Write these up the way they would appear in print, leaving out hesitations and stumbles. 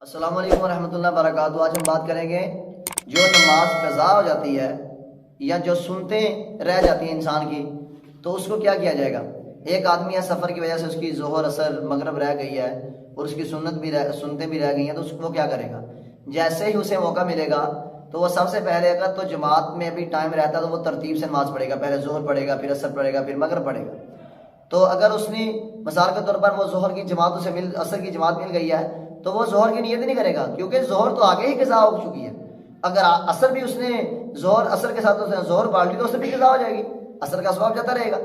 السلام علیکم ورحمۃ اللہ وبرکاتہ۔ آج ہم بات کریں گے جو نماز قضا ہو جاتی ہے یا جو سنتے رہ جاتی ہیں انسان کی، تو اس کو کیا کیا جائے گا۔ ایک آدمی ہے، سفر کی وجہ سے اس کی ظہر اثر مغرب رہ گئی ہے اور اس کی سنتیں بھی رہ گئی ہیں، تو اس کو کیا کرے گا۔ جیسے ہی اسے موقع ملے گا تو وہ سب سے پہلے اگر تو جماعت میں بھی ٹائم رہتا ہے تو وہ ترتیب سے نماز پڑھے گا، پہلے ظہر پڑھے گا، پھر اثر پڑھے گا، پھر مغرب پڑھے گا۔ تو اگر اس نے مثال کے طور پر وہ ظہر کی جماعت اثر کی جماعت مل گئی ہے تو وہ ظہر کی نیت نہیں کرے گا، کیونکہ ظہر تو آگے ہی قضا ہو چکی ہے۔ اگر اثر بھی اس نے ظہر اثر کے ساتھ ظہر پڑھ لی تو اس سے بھی قضا ہو جائے گی، اثر کا ثواب جاتا رہے گا۔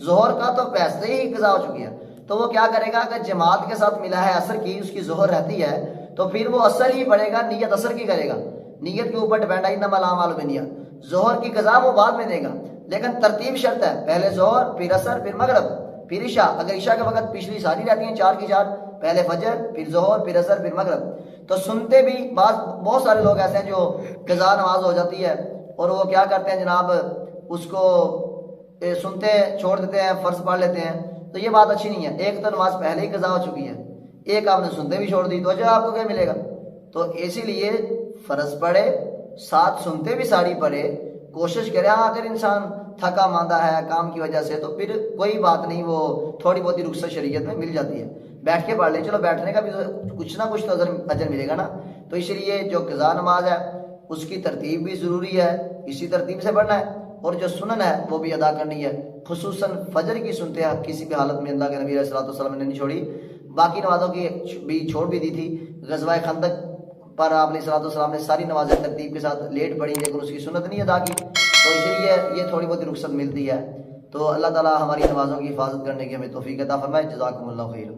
ظہر کا تو پیسے ہی قضا ہو چکی ہے، تو وہ کیا کرے گا، اگر جماعت کے ساتھ ملا ہے اثر کی، اس کی ظہر رہتی ہے تو پھر وہ اثر ہی پڑھے گا، نیت اثر کی کرے گا۔ نیت کے اوپر ڈیپینڈ ہے، انما الاعمال بالنیات۔ ظہر کی قضا وہ بعد میں دے گا، لیکن ترتیب شرط ہے، پہلے ظہر، پھر اثر، پھر مغرب، پھر عشاء۔ اگر عشاء کے وقت پچھلی ساری رہتی ہیں 4 کی 4، پہلے فجر، پھر ظہر، پھر اثر، پھر مغرب۔ تو سنتے بھی بہت سارے لوگ ایسے ہیں جو قضا نماز ہو جاتی ہے اور وہ کیا کرتے ہیں جناب، اس کو سنتے چھوڑ دیتے ہیں، فرض پڑھ لیتے ہیں، تو یہ بات اچھی نہیں ہے۔ ایک تو نماز پہلے ہی قضا ہو چکی ہے، ایک آپ نے سنتے بھی چھوڑ دی، تو اجر آپ کو کیا ملے گا۔ تو اسی لیے فرض پڑھے، ساتھ سنتے بھی ساری پڑھے، کوشش کرے۔ اگر انسان تھکا ماندہ ہے کام کی وجہ سے تو پھر کوئی بات نہیں، وہ تھوڑی بہت ہی رخصت شریعت میں مل جاتی ہے، بیٹھ کے پڑھ لیں، چلو بیٹھنے کا بھی کچھ نہ کچھ تو اجر ملے گا نا۔ تو اس لیے جو قضا نماز ہے اس کی ترتیب بھی ضروری ہے، اسی ترتیب سے پڑھنا ہے، اور جو سنن ہے وہ بھی ادا کرنی ہے۔ خصوصاً فجر کی سنتے کسی بھی حالت میں اللہ کے نبی علیہ الصلوۃ والسلام نے نہیں چھوڑی، باقی نمازوں کی بھی چھوڑ بھی دی تھی۔ غزوہ خندق پر آپ علیہ الصلوۃ والسلام نے ساری نمازیں ترتیب کے ساتھ لیٹ پڑھی، لیکن اس کی سنت نہیں ادا کی، تو اس لیے یہ تھوڑی بہت رخصت ملتی ہے۔ تو اللہ تعالی ہماری نمازوں کی حفاظت کرنے کی ہمیں توفیق عطا فرمائے۔ جزاکم اللہ خیر۔